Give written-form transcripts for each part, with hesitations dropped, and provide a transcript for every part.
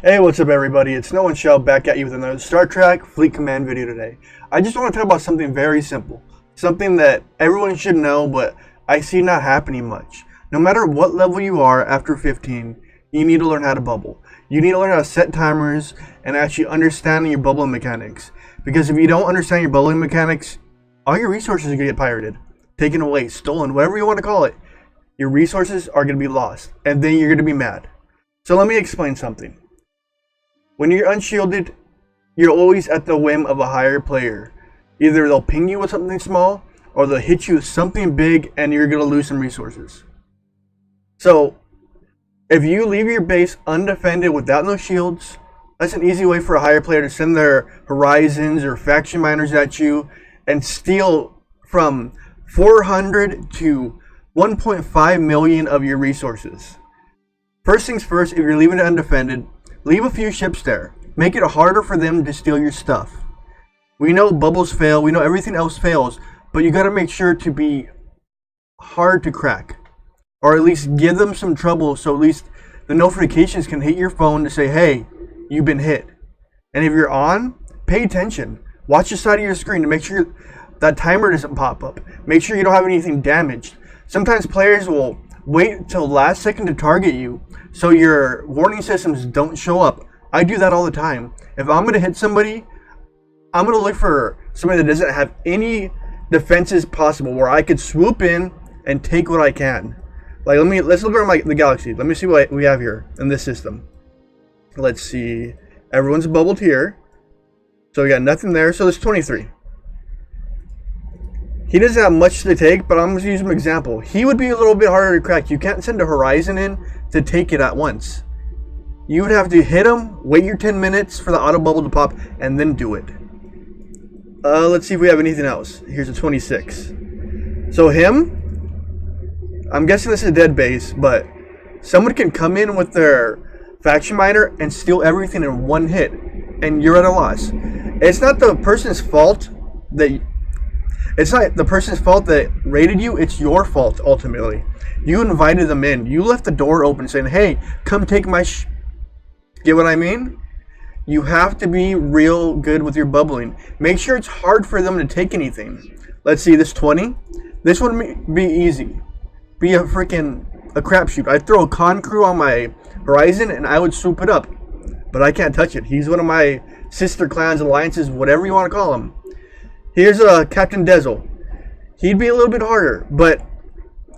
Hey, what's up everybody? It's Noah and Shell back at you with another Star Trek Fleet Command video today. I just want to talk about something very simple. Something that everyone should know, but I see not happening much. No matter what level you are after 15, you need to learn how to bubble. You need to learn how to set timers and actually understand your bubbling mechanics. Because if you don't understand your bubbling mechanics, all your resources are going to get pirated, taken away, stolen, whatever you want to call it. Your resources are going to be lost, and then you're going to be mad. So let me explain something. When you're unshielded, you're always at the whim of a higher player. Either they'll ping you with something small, or they'll hit you with something big and you're going to lose some resources. So, if you leave your base undefended without no shields, that's an easy way for a higher player to send their horizons or faction miners at you and steal from 400 to 1.5 million of your resources. First things first, if you're leaving it undefended, leave a few ships there. Make it harder for them to steal your stuff. We know bubbles fail, we know everything else fails, but you gotta make sure to be hard to crack. Or at least give them some trouble so at least the notifications can hit your phone to say, hey, you've been hit. And if you're on, pay attention. Watch the side of your screen to make sure that timer doesn't pop up. Make sure you don't have anything damaged. Sometimes players will wait till last second to target you so your warning systems don't show up. I do that all the time. If I'm going to hit somebody, I'm going to look for somebody that doesn't have any defenses possible where I could swoop in and take what I can. Like let's look around the galaxy. Let me see what we have here in this system. Let's see. Everyone's bubbled here. So we got nothing there. So there's 23. He doesn't have much to take, but I'm going to use an example. He would be a little bit harder to crack. You can't send a horizon in to take it at once. You would have to hit him, wait your 10 minutes for the auto bubble to pop, and then do it. Let's see if we have anything else. Here's a 26. So him, I'm guessing this is a dead base, but someone can come in with their faction miner and steal everything in one hit, and you're at a loss. It's not the person's fault that raided you, it's your fault ultimately. You invited them in. You left the door open saying, hey, come take my Get what I mean? You have to be real good with your bubbling. Make sure it's hard for them to take anything. Let's see, this 20. This would be easy. Be a crapshoot. I'd throw a con crew on my horizon and I would swoop it up. But I can't touch it. He's one of my sister clans, alliances, whatever you want to call him. Here's Captain Dezel. He'd be a little bit harder, but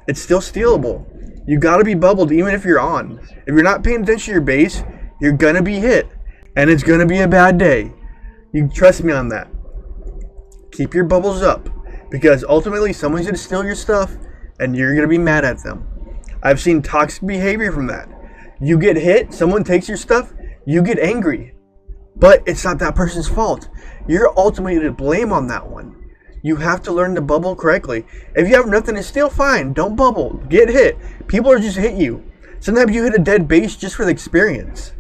it's still stealable. You gotta be bubbled even if you're on. If you're not paying attention to your base, you're gonna be hit. And it's gonna be a bad day. You trust me on that. Keep your bubbles up. Because ultimately someone's gonna steal your stuff and you're gonna be mad at them. I've seen toxic behavior from that. You get hit, someone takes your stuff, you get angry. But it's not that person's fault. You're ultimately to blame on that one. You have to learn to bubble correctly. If you have nothing to steal, fine. Don't bubble. Get hit. People are just hit you. Sometimes you hit a dead base just for the experience.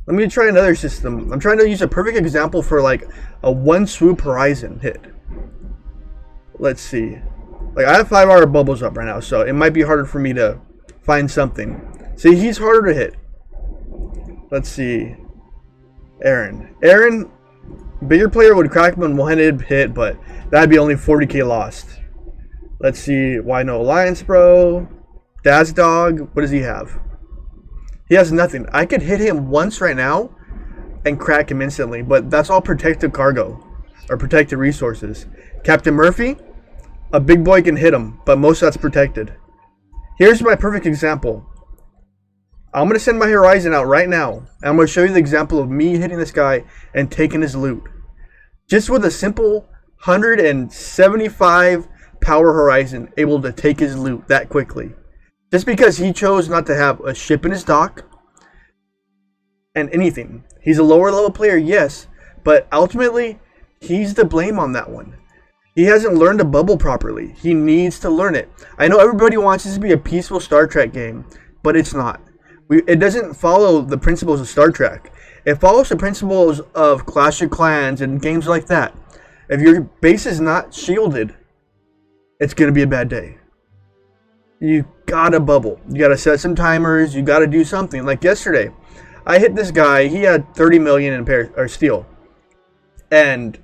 Let me try another system. I'm trying to use a perfect example for like a one swoop horizon hit. Let's see. Like I have 5-hour bubbles up right now, so it might be harder for me to find something. See, he's harder to hit. Let's see. Aaron, bigger player would crack him in one-handed hit, but that'd be only 40k lost. Let's see. Why no Alliance, bro? Daz Dog, what does he have? He has nothing. I could hit him once right now and crack him instantly, but that's all protected cargo or protected resources. Captain Murphy, a big boy can hit him, but most of that's protected. Here's my perfect example. I'm going to send my horizon out right now, and I'm going to show you the example of me hitting this guy and taking his loot. Just with a simple 175 power horizon, able to take his loot that quickly. Just because he chose not to have a ship in his dock and anything. He's a lower level player, yes, but ultimately, he's to blame on that one. He hasn't learned to bubble properly. He needs to learn it. I know everybody wants this to be a peaceful Star Trek game, but it's not. It doesn't follow the principles of Star Trek. It follows the principles of Clash of Clans and games like that. If your base is not shielded, it's going to be a bad day. You gotta bubble. You gotta set some timers. You gotta do something. Like yesterday, I hit this guy. He had 30 million in steel, and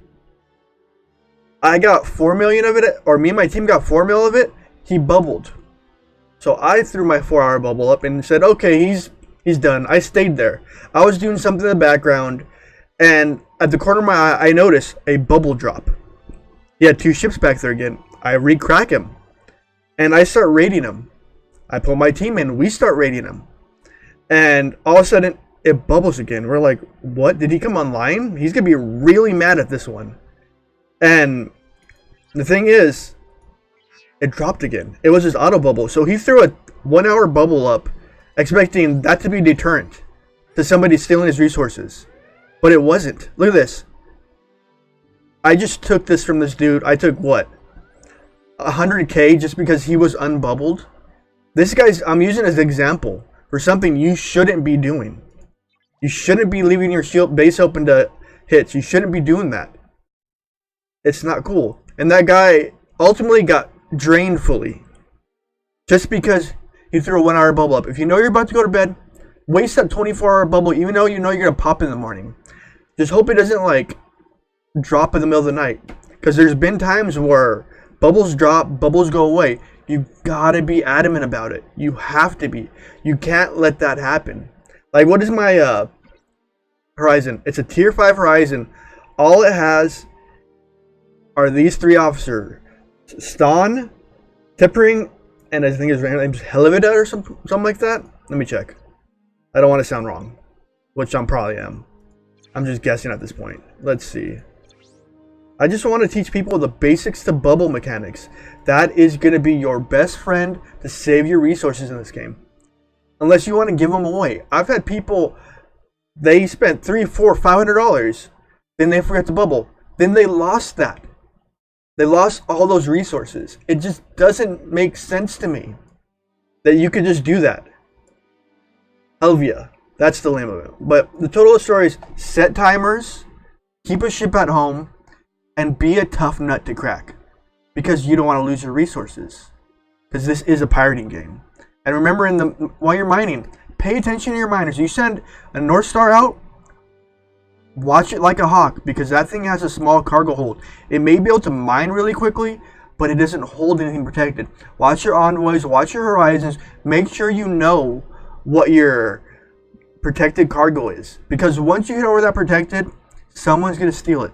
I got 4 million of it, or me and my team got 4 mil of it. He bubbled, so I threw my 4-hour bubble up and said, "Okay, he's done." I stayed there. I was doing something in the background, and at the corner of my eye, I noticed a bubble drop. He had 2 ships back there again. I re-crack him, and I start raiding him. I pull my team in. We start raiding him, and all of a sudden it bubbles again. We're like, "What? Did he come online? He's gonna be really mad at this one." And the thing is, it dropped again. It was his auto bubble. So he threw a 1-hour bubble up, expecting that to be deterrent to somebody stealing his resources. But it wasn't. Look at this. I just took this from this dude. I took what? 100k just because he was unbubbled? This guy's, I'm using as an example for something you shouldn't be doing. You shouldn't be leaving your shield base open to hits. You shouldn't be doing that. It's not cool. And that guy ultimately got drained fully. Just because he threw a 1-hour bubble up. If you know you're about to go to bed, waste that 24-hour bubble even though you know you're going to pop in the morning. Just hope it doesn't like drop in the middle of the night. Because there's been times where bubbles drop, bubbles go away. You gotta be adamant about it. You have to be. You can't let that happen. Like, what is my Horizon? It's a tier 5 Horizon. All it has are these 3 officers. Ston, Tippering, and I think his name's Helivida or something like that. Let me check. I don't want to sound wrong, which I probably am. I'm just guessing at this point. Let's see. I just want to teach people the basics to bubble mechanics. That is going to be your best friend to save your resources in this game. Unless you want to give them away. I've had people, they spent $300, $400, $500. Then they forgot to bubble. Then they lost that. They lost all those resources. It just doesn't make sense to me that you could just do that. Helvia. That's the name of it. But the total of the story is set timers, keep a ship at home, and be a tough nut to crack. Because you don't want to lose your resources. Because this is a pirating game. And remember, while you're mining, pay attention to your miners. You send a North Star out, watch it like a hawk. Because that thing has a small cargo hold. It may be able to mine really quickly, but it doesn't hold anything protected. Watch your envoys, watch your horizons. Make sure you know what your protected cargo is. Because once you hit over that protected, someone's going to steal it.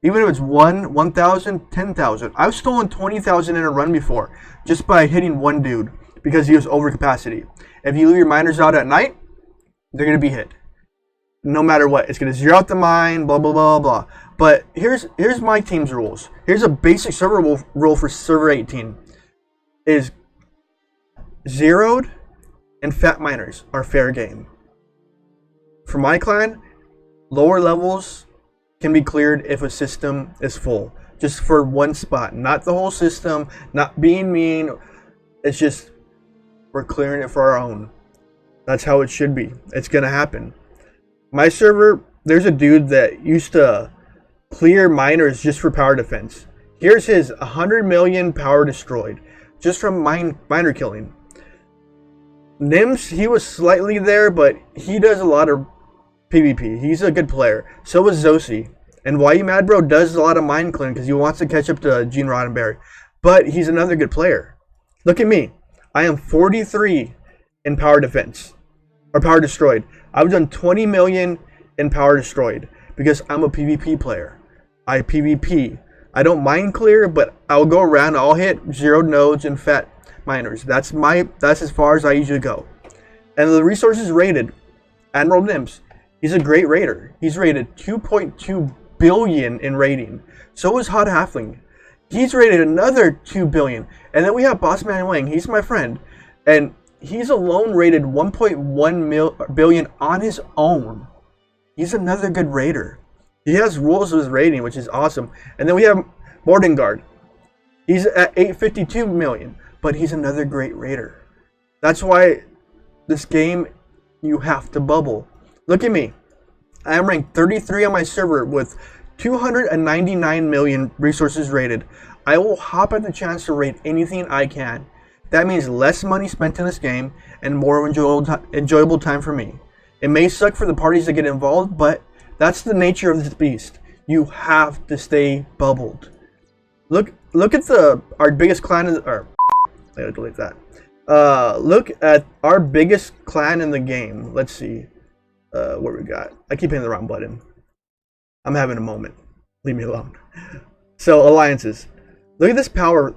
Even if it's 1,000, 10,000. I've stolen 20,000 in a run before just by hitting one dude because he was over capacity. If you leave your miners out at night, they're going to be hit. No matter what. It's going to zero out the mine, blah, blah, blah, blah. But here's my team's rules. Here's a basic server rule for server 18. Is zeroed and fat miners are fair game. For my clan, lower levels can be cleared if a system is full. Just for one spot. Not the whole system. Not being mean. It's just we're clearing it for our own. That's how it should be. It's going to happen. My server, there's a dude that used to clear miners just for power defense. Here's his 100 million power destroyed. Just from miner killing. Nims, he was slightly there, but he does a lot of PvP. He's a good player. So is Zosi. And YE Mad Bro does a lot of mine clearing because he wants to catch up to Gene Roddenberry. But he's another good player. Look at me. I am 43 in power defense. Or power destroyed. I've done 20 million in power destroyed. Because I'm a PvP player. I PvP. I don't mine clear, but I'll go around. I'll hit zeroed nodes and fat miners. That's as far as I usually go. And the resources rated. Admiral Nims. He's a great raider. He's rated 2.2 billion in rating. So is Hot Halfling. He's rated another 2 billion. And then we have Bossman Wang. He's my friend. And he's alone rated 1.1 billion on his own. He's another good raider. He has rules of his rating, which is awesome. And then we have Mordengard. He's at 852 million. But he's another great raider. That's why this game, you have to bubble. Look at me. I am ranked 33 on my server with 299 million resources rated. I will hop at the chance to raid anything I can. That means less money spent in this game and more enjoyable time for me. It may suck for the parties that get involved, but that's the nature of this beast. You have to stay bubbled. Look at our biggest clan in the, or I gotta delete that. Look at our biggest clan in the game. Let's see what we got. I keep hitting the wrong button. I'm having a moment. Leave me alone. So alliances. Look at this power.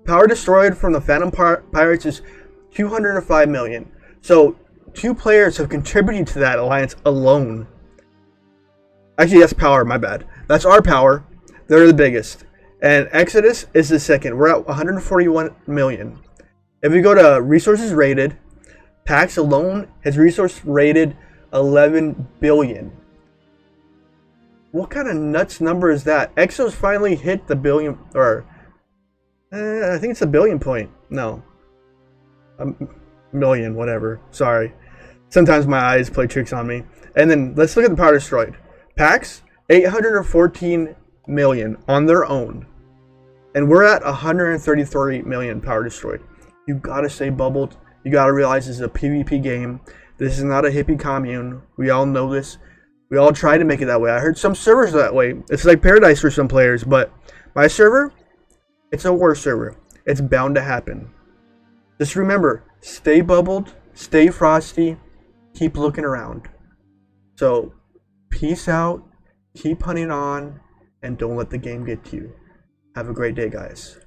Power destroyed from the Phantom Pirates is 205 million. So 2 players have contributed to that alliance alone. Actually, that's power. My bad. That's our power. They're the biggest. And Exodus is the second. We're at 141 million. If we go to resources rated, Pax alone has resource rated 11 billion. What kind of nuts number is that? Exos finally hit the billion, or I think it's a billion point. No, a million, whatever. Sorry. Sometimes my eyes play tricks on me. And then let's look at the power destroyed. Pax 814 million on their own, and we're at 133 million power destroyed. You gotta stay bubbled. You gotta realize this is a PvP game. This is not a hippie commune. We all know this. We all try to make it that way. I heard some servers that way. It's like paradise for some players, but my server, it's a war server. It's bound to happen. Just remember, stay bubbled, stay frosty, keep looking around. So, peace out, keep hunting on, and don't let the game get to you. Have a great day, guys.